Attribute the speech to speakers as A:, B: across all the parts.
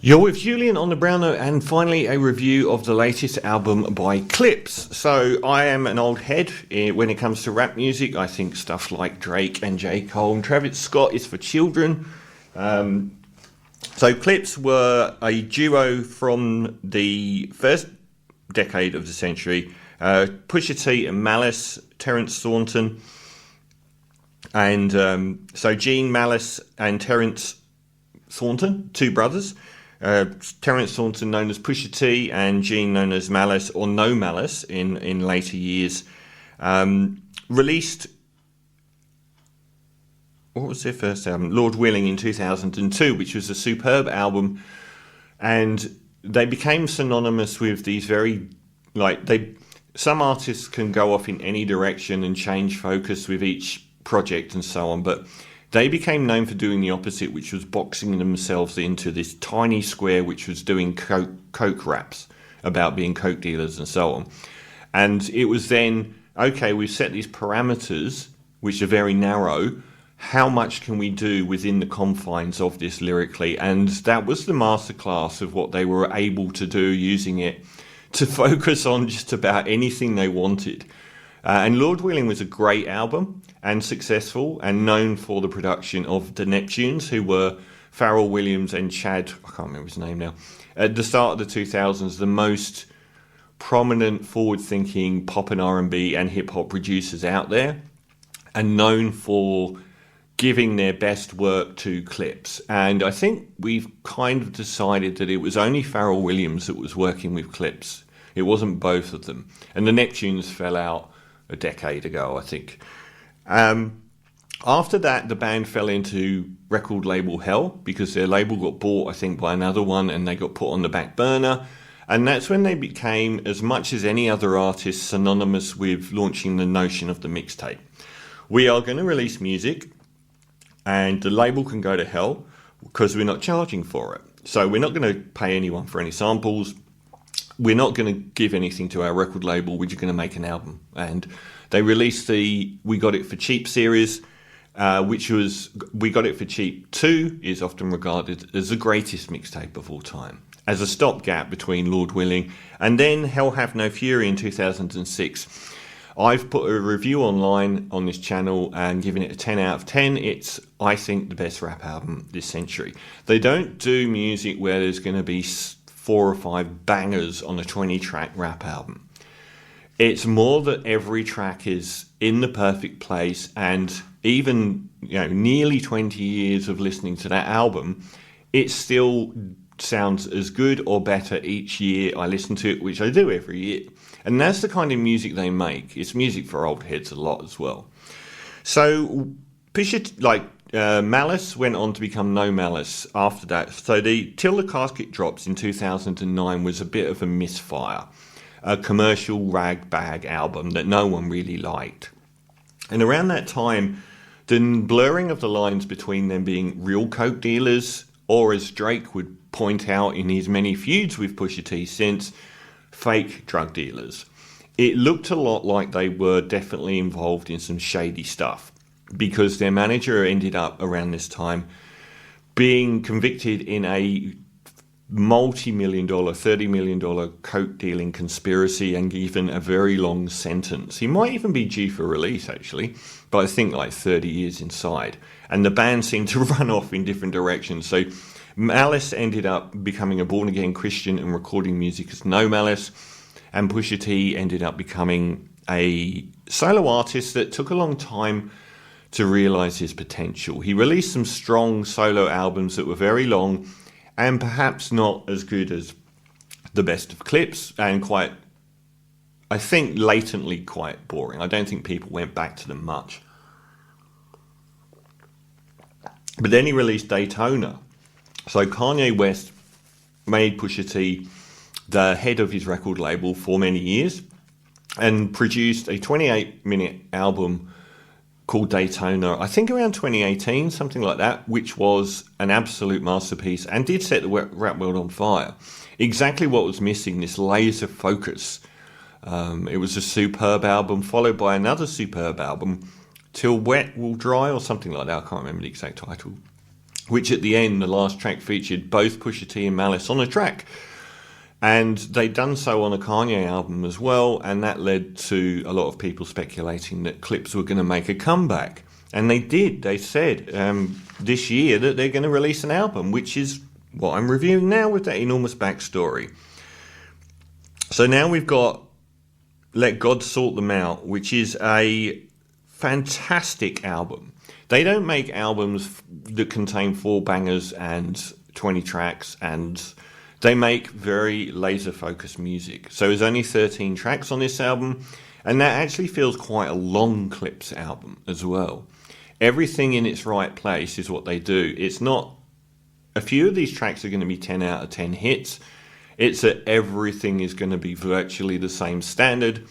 A: You're with Julian on the Brown Note, and finally a review of the latest album by Clipse. So I am an old head when it comes to rap music. I think stuff like Drake and J. Cole and Travis Scott is for children. So Clipse were a duo from the first decade of the century. Pusha T and Malice, Terence Thornton. And so Gene Malice and Terence Thornton, two brothers. Terence Thornton known as Pusha T and Gene known as Malice or No Malice in later years. Released, what was their first album? Lord Willing in 2002, which was a superb album. And they became synonymous with these some artists can go off in any direction and change focus with each project and so on, but they became known for doing the opposite, which was boxing themselves into this tiny square, which was doing coke raps about being coke dealers and so on. And it was then, okay, we've set these parameters, which are very narrow. How much can we do within the confines of this lyrically? And that was the masterclass of what they were able to do, using it to focus on just about anything they wanted. And Lord Willing was a great album and successful and known for the production of the Neptunes, who were Pharrell Williams and Chad, I can't remember his name now, at the start of the 2000s, the most prominent forward-thinking pop and R&B and hip-hop producers out there, and known for giving their best work to Clipse. And I think we've kind of decided that it was only Pharrell Williams that was working with Clipse. It wasn't both of them. And the Neptunes fell out a decade ago, I think. After that, the band fell into record label hell because their label got bought, I think, by another one, and they got put on the back burner. And that's when they became, as much as any other artist, synonymous with launching the notion of the mixtape. We are going to release music, and the label can go to hell because we're not charging for it. So we're not going to pay anyone for any samples. We're not going to give anything to our record label. We're just going to make an album. And they released the We Got It For Cheap series, which was We Got It For Cheap 2 is often regarded as the greatest mixtape of all time, as a stopgap between Lord Willing and then Hell Have No Fury in 2006. I've put a review online on this channel and given it a 10 out of 10. It's, I think, the best rap album this century. They don't do music where there's going to be 4 or 5 bangers on a 20-track rap album. It's more that every track is in the perfect place, and even nearly 20 years of listening to that album, it still sounds as good or better each year I listen to it, which I do every year. And that's the kind of music they make. It's music for old heads a lot as well. So Malice went on to become No Malice after that. So Till the Casket Drops in 2009 was a bit of a misfire. A commercial rag bag album that no one really liked. And around that time, the blurring of the lines between them being real coke dealers, or as Drake would point out in his many feuds with Pusha T since, fake drug dealers. It looked a lot like they were definitely involved in some shady stuff, because their manager ended up around this time being convicted in a multi-million dollar, $30 million coke dealing conspiracy and given a very long sentence. He might even be due for release, actually, but I think like 30 years inside. And the band seemed to run off in different directions. So Malice ended up becoming a born-again Christian and recording music as No Malice, and Pusha T ended up becoming a solo artist that took a long time to realize his potential. He released some strong solo albums that were very long and perhaps not as good as the best of Clipse, and quite, I think, latently quite boring. I don't think people went back to them much. But then he released Daytona. So Kanye West made Pusha T the head of his record label for many years and produced a 28-minute album called Daytona, I think around 2018, something like that, which was an absolute masterpiece and did set the rap world on fire. Exactly what was missing, this laser focus. It was a superb album, followed by another superb album, Till Wet Will Dry, or something like that. I can't remember the exact title. which at the end, the last track featured both Pusha T and Malice on a track. And they'd done so on a Kanye album as well, and that led to a lot of people speculating that Clipse were going to make a comeback. And they did. They said this year that they're going to release an album, which is what I'm reviewing now with that enormous backstory. So now we've got Let God Sort Them Out, which is a fantastic album. They don't make albums that contain 4 bangers and 20 tracks, and they make very laser-focused music. So there's only 13 tracks on this album, and that actually feels quite a long Clipse album as well. Everything in its right place is what they do. It's not... A few of these tracks are going to be 10 out of 10 hits. It's that everything is going to be virtually the same standard,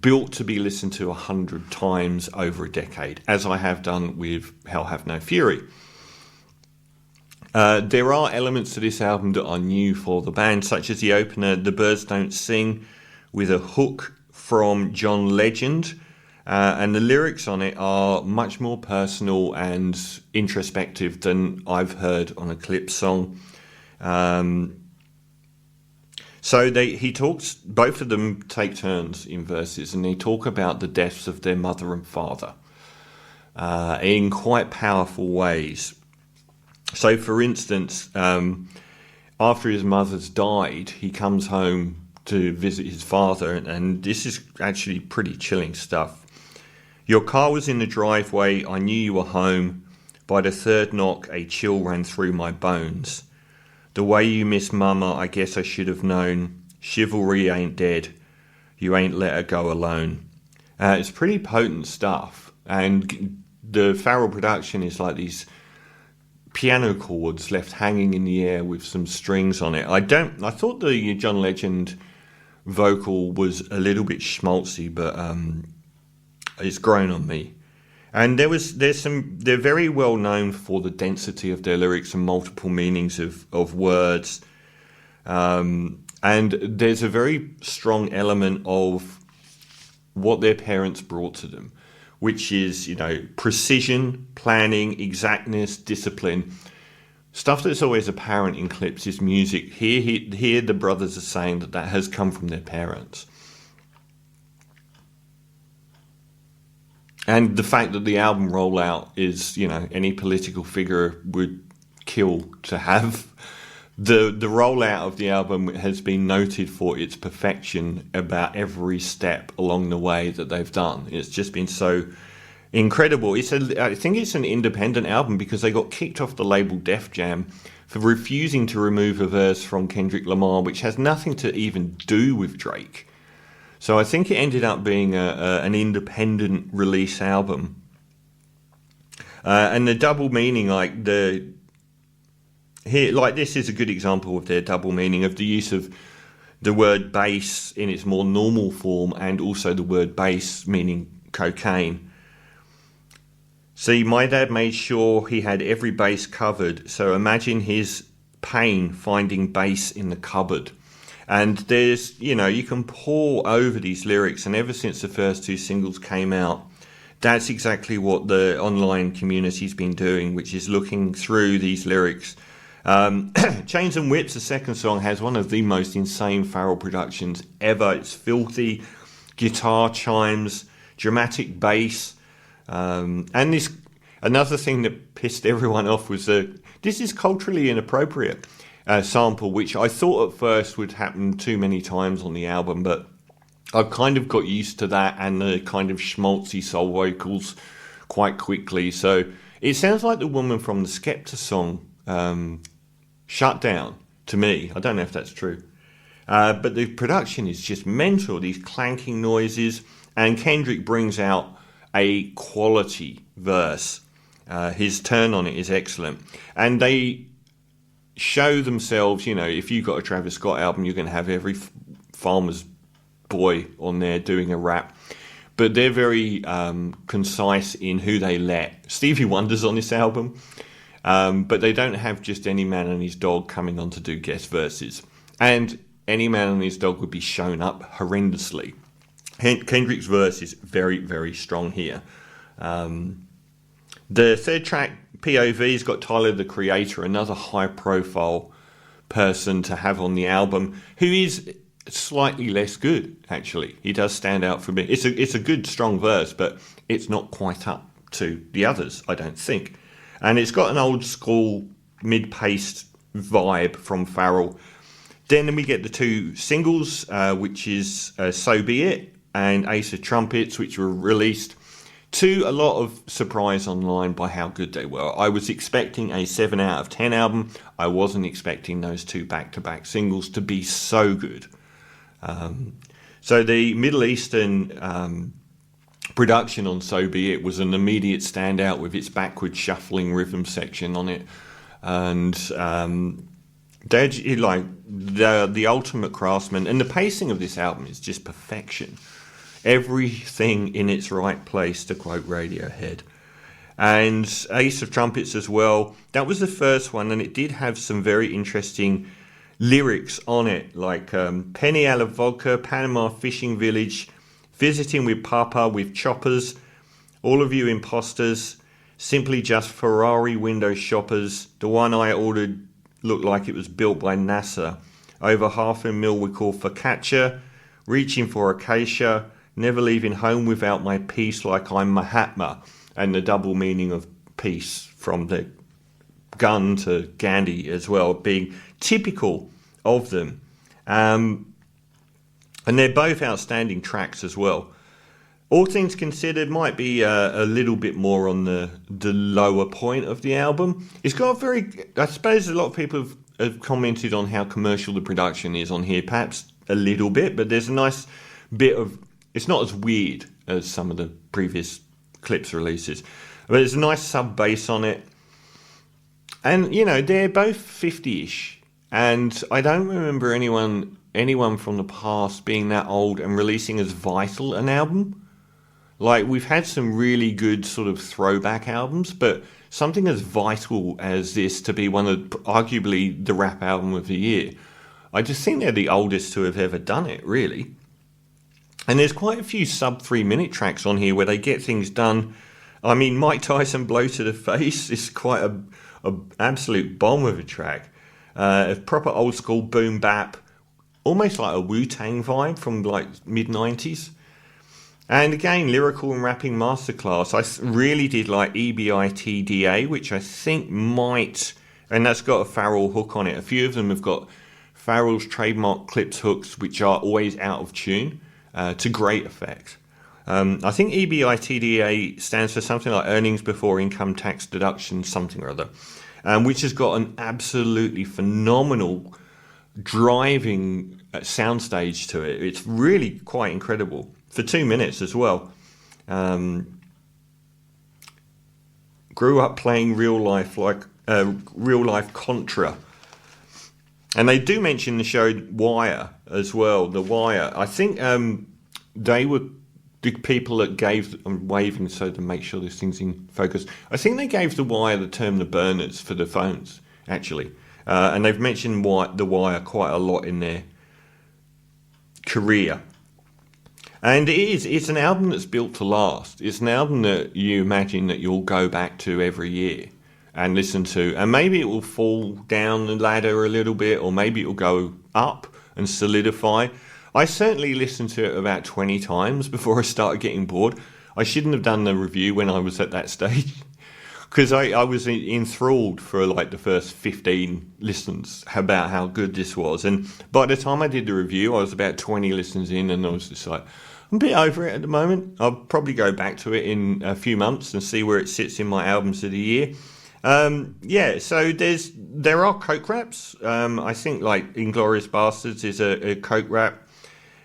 A: built to be listened to 100 times over a decade, as I have done with Hell Have No Fury. There are elements to this album that are new for the band, such as the opener, The Birds Don't Sing, with a hook from John Legend, and the lyrics on it are much more personal and introspective than I've heard on a Clipse song. So he talks, both of them take turns in verses, and they talk about the deaths of their mother and father in quite powerful ways. So, for instance, after his mother's died, he comes home to visit his father, and this is actually pretty chilling stuff. Your car was in the driveway, I knew you were home. By the third knock, a chill ran through my bones. The way you miss mama, I guess I should have known. Chivalry ain't dead. You ain't let her go alone. It's pretty potent stuff, and the Pharrell production is like these piano chords left hanging in the air with some strings on it. I thought the John Legend vocal was a little bit schmaltzy, but it's grown on me. And they're very well known for the density of their lyrics and multiple meanings of words. And there's a very strong element of what their parents brought to them, which is, precision, planning, exactness, discipline. Stuff that's always apparent in Clipse's music. Here the brothers are saying that has come from their parents. And the fact that the album rollout is, any political figure would kill to have. The rollout of the album has been noted for its perfection about every step along the way that they've done. It's just been so incredible. I think it's an independent album because they got kicked off the label Def Jam for refusing to remove a verse from Kendrick Lamar, which has nothing to even do with Drake. So I think it ended up being an independent release album. And the double meaning, this is a good example of their double meaning of the use of the word bass in its more normal form, and also the word bass meaning cocaine. See, my dad made sure he had every base covered, so imagine his pain finding bass in the cupboard. And there's, you can pore over these lyrics, and ever since the first 2 singles came out, that's exactly what the online community's been doing, which is looking through these lyrics. Chains and Whips, the second song, has one of the most insane Pharrell productions ever. It's filthy, guitar chimes, dramatic bass, and this another thing that pissed everyone off was this is culturally inappropriate sample, which I thought at first would happen too many times on the album, but I've kind of got used to that and the kind of schmaltzy soul vocals quite quickly. So it sounds like the woman from the Skepta song, Shut Down, to me. I don't know if that's true. But the production is just mental, these clanking noises, and Kendrick brings out a quality verse. His turn on it is excellent. And they show themselves, if you've got a Travis Scott album, you're going to have every farmer's boy on there doing a rap. But they're very concise in who they let. Stevie Wonder's on this album. But they don't have just any man and his dog coming on to do guest verses. And any man and his dog would be shown up horrendously. Kendrick's verse is very, very strong here. The third track, POV's got Tyler, the Creator, another high-profile person to have on the album, who is slightly less good, actually. He does stand out for me. It's a good, strong verse, but it's not quite up to the others, I don't think. And it's got an old-school, mid-paced vibe from Pharrell. Then we get the two singles, which is So Be It and Ace of Trumpets, which were released to a lot of surprise online by how good they were. I was expecting a 7 out of 10 album. I wasn't expecting those two back-to-back singles to be so good. So the Middle Eastern production on So Be It was an immediate standout with its backward shuffling rhythm section on it. And they're like the ultimate craftsman. And the pacing of this album is just perfection. Everything in its right place, to quote Radiohead. And Ace of Trumpets as well. That was the first one, and it did have some very interesting lyrics on it, like Penny a la Vodka, Panama Fishing Village, Visiting with Papa with Choppers, All of You Imposters, Simply Just Ferrari Window Shoppers, the one I ordered looked like it was built by NASA, Over $500,000 we call Focaccia, Reaching for Acacia, Never Leaving Home Without My Peace Like I'm Mahatma, and the double meaning of peace from the gun to Gandhi as well, being typical of them. And they're both outstanding tracks as well. All Things Considered might be a little bit more on the lower point of the album. It's got a very, I suppose a lot of people have commented on how commercial the production is on here, perhaps a little bit, but there's a nice bit of, it's not as weird as some of the previous Clipse releases, but there's a nice sub bass on it. And, you know, they're both 50-ish, and I don't remember anyone from the past being that old and releasing as vital an album. Like, we've had some really good sort of throwback albums, but something as vital as this to be one of, arguably, the rap album of the year, I just think they're the oldest to have ever done it, really. And there's quite a few sub 3-minute tracks on here where they get things done. I mean, Mike Tyson Blow to the Face is quite a absolute bomb of a track. A proper old school boom bap, almost like a Wu-Tang vibe from like mid-90s. And again, lyrical and rapping masterclass. I really did like EBITDA, which I think might, and that's got a Pharrell hook on it. A few of them have got Pharrell's trademark Clipse hooks, which are always out of tune, to great effect. I think EBITDA stands for something like earnings before income tax deduction, something or other, which has got an absolutely phenomenal driving soundstage to it. It's really quite incredible for 2 minutes as well. Grew up playing real life Contra, and they do mention the show Wire as well. The Wire, I think they were the people that gave, I'm waving so to make sure this thing's in focus, I think they gave The Wire the term the burners for the phones, actually. And they've mentioned The Wire quite a lot in their career. And it's an album that's built to last. It's an album that you imagine that you'll go back to every year and listen to. And maybe it will fall down the ladder a little bit, or maybe it will go up and solidify. I certainly listened to it about 20 times before I started getting bored. I shouldn't have done the review when I was at that stage, because I was enthralled for like the first 15 listens about how good this was. And by the time I did the review, I was about 20 listens in, and I was just like, I'm a bit over it at the moment. I'll probably go back to it in a few months and see where it sits in my albums of the year. So there are coke raps. I think like Inglourious Bastards is a coke rap.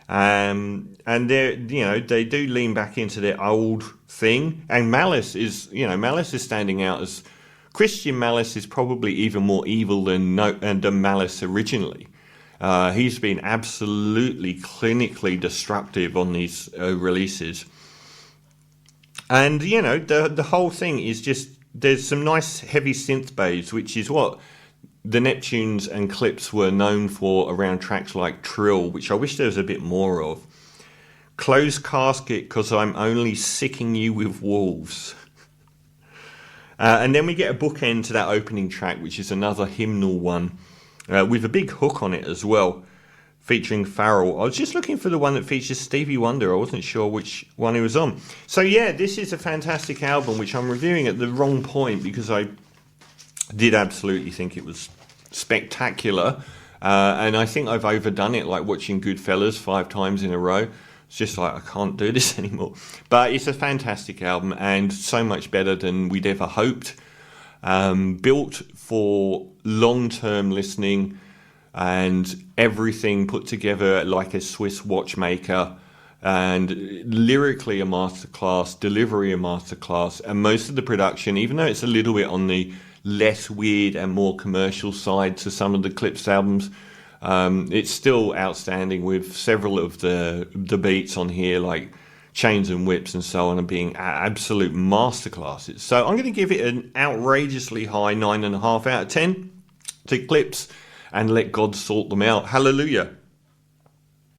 A: And they do lean back into their old thing. And Malice is standing out as Christian Malice is probably even more evil than Malice originally. He's been absolutely clinically destructive on these releases. And, the whole thing is just, there's some nice heavy synth bass, which is what the Neptunes and Clipse were known for around tracks like Trill, which I wish there was a bit more of. Closed Casket, 'Cause I'm Only Sicking You With Wolves. And then we get a bookend to that opening track, which is another hymnal one, with a big hook on it as well, featuring Pharrell. I was just looking for the one that features Stevie Wonder. I wasn't sure which one he was on. So yeah, this is a fantastic album, which I'm reviewing at the wrong point because I did absolutely think it was spectacular. And I think I've overdone it, like watching Goodfellas 5 times in a row. It's just like, I can't do this anymore. But it's a fantastic album and so much better than we'd ever hoped. Built for long-term listening and everything put together like a Swiss watchmaker, and lyrically a masterclass, delivery a masterclass, and most of the production, even though it's a little bit on the less weird and more commercial side to some of the Clipse albums, it's still outstanding, with several of the beats on here, like Chains and Whips and so on, and being absolute masterclasses. So I'm going to give it an outrageously high 9.5 out of 10 to Clipse, and let God sort them out. Hallelujah.